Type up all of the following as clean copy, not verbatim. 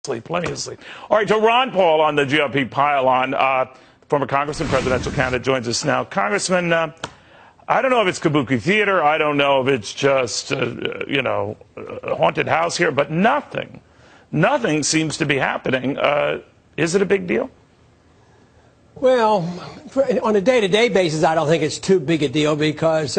Sleep, plenty of sleep. All right, so Ron Paul on the GOP pile-on, former congressman, presidential candidate, joins us now. Congressman, I don't know if it's kabuki theater. I don't know if it's just, a haunted house here, but nothing seems to be happening. Is it a big deal? Well, on a day-to-day basis, I don't think it's too big a deal because,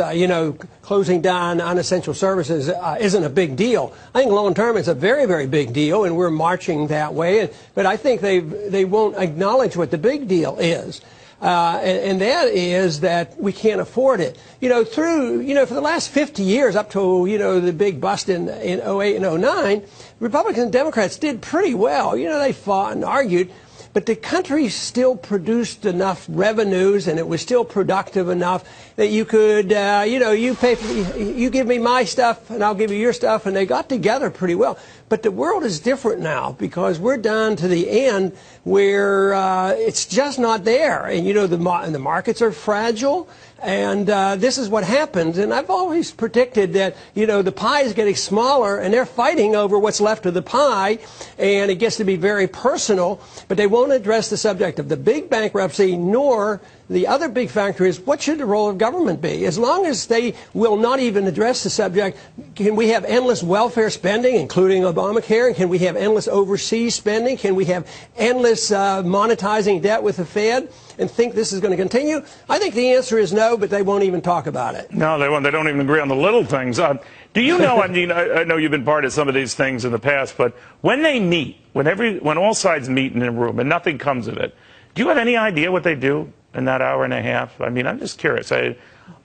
closing down unessential services isn't a big deal. I think long-term it's a very, very big deal, and we're marching that way. But I think they won't acknowledge what the big deal is. And that is that we can't afford it. For the last 50 years, up to, the big bust in 08 and 09, Republicans and Democrats did pretty well. They fought and argued. But the country still produced enough revenues, and it was still productive enough that you could, you give me my stuff, and I'll give you your stuff, and they got together pretty well. But the world is different now because we're down to the end where it's just not there, and the markets are fragile. And this is what happens. And I've always predicted that, the pie is getting smaller and they're fighting over what's left of the pie. And it gets to be very personal. But they won't address the subject of the big bankruptcy, nor the other big factor is what should the role of government be? As long as they will not even address the subject, can we have endless welfare spending, including Obamacare? And can we have endless overseas spending? Can we have endless monetizing debt with the Fed and think this is going to continue? I think the answer is no, but they won't even talk about it. No, they won't. They don't even agree on the little things. Do you know, I know you've been part of some of these things in the past, but when they meet, when all sides meet in a room and nothing comes of it, do you have any idea what they do in that hour and a half? I mean, I'm just curious.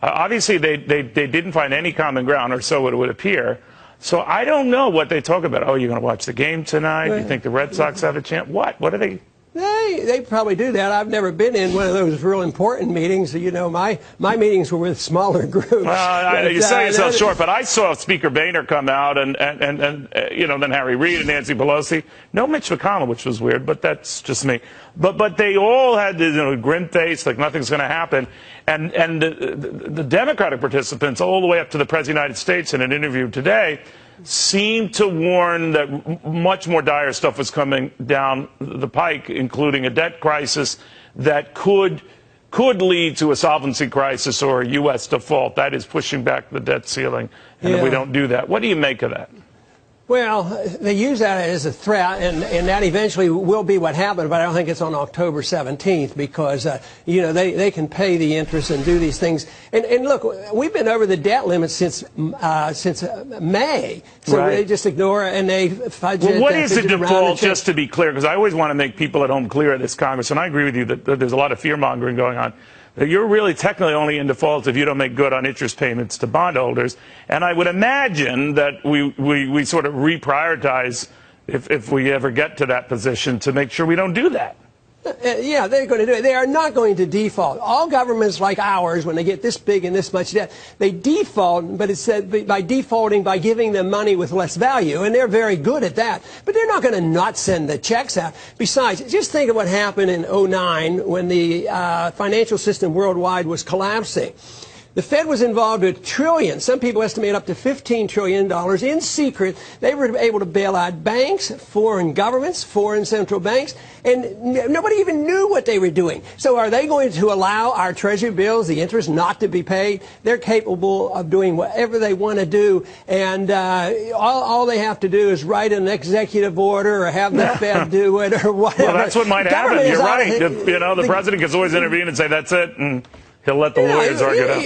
Obviously, they didn't find any common ground, or so it would appear. So I don't know what they talk about. Oh, you're going to watch the game tonight? You think the Red Sox have a chance? What? What are they? They probably do that. I've never been in one of those real important meetings. My meetings were with smaller groups. You sell yourself short, but I saw Speaker Boehner come out and then Harry Reid and Nancy Pelosi. No Mitch McConnell, which was weird, but that's just me. But they all had this grim face, like nothing's going to happen. And the Democratic participants, all the way up to the President of the United States in an interview today, seemed to warn that much more dire stuff was coming down the pike, including a debt crisis that could lead to a solvency crisis or a U.S. default. That is pushing back the debt ceiling. And if we don't do that, what do you make of that? Well, they use that as a threat, and that eventually will be what happens, but I don't think it's on October 17th because, they can pay the interest and do these things. And look, we've been over the debt limit since May, so right. They just ignore it and they fudge it. Well, what is the default, just to be clear, because I always want to make people at home clear at this Congress, and I agree with you that there's a lot of fear-mongering going on. You're really technically only in default if you don't make good on interest payments to bondholders. And I would imagine that we sort of reprioritize, if we ever get to that position, to make sure we don't do that. Yeah, they're going to do it. They are not going to default. All governments like ours, when they get this big and this much debt, they default, but it's by defaulting by giving them money with less value, and they're very good at that. But they're not going to not send the checks out. Besides, just think of what happened in 09 when the financial system worldwide was collapsing. The Fed was involved with trillions. Some people estimate up to $15 trillion in secret. They were able to bail out banks, foreign governments, foreign central banks, and nobody even knew what they were doing. So are they going to allow our Treasury bills, the interest, not to be paid? They're capable of doing whatever they want to do, and all they have to do is write an executive order or have the Fed do it or whatever. Well, that's what might happen. You're right. The president can always intervene and say, that's it, and he'll let the lawyers argue it out.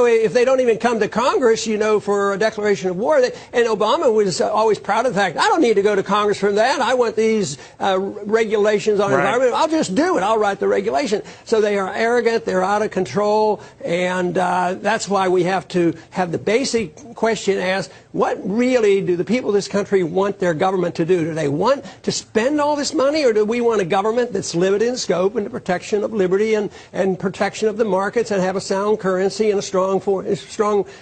If they don't even come to Congress, for a declaration of war, and Obama was always proud of the fact, I don't need to go to Congress for that. I want these regulations on environment. I'll just do it. I'll write the regulation. So they are arrogant. They're out of control. And that's why we have to have the basic question asked, what really do the people of this country want their government to do? Do they want to spend all this money, or do we want a government that's limited in scope and the protection of liberty and protection of the market, and have a sound currency and a strong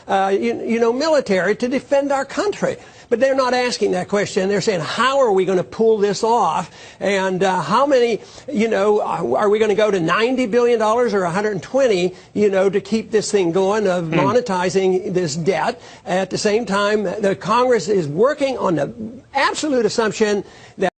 military to defend our country? But they're not asking that question. They're saying, how are we going to pull this off? And how many, are we going to go to $90 billion or $120, to keep this thing going of monetizing this debt? At the same time, the Congress is working on the absolute assumption that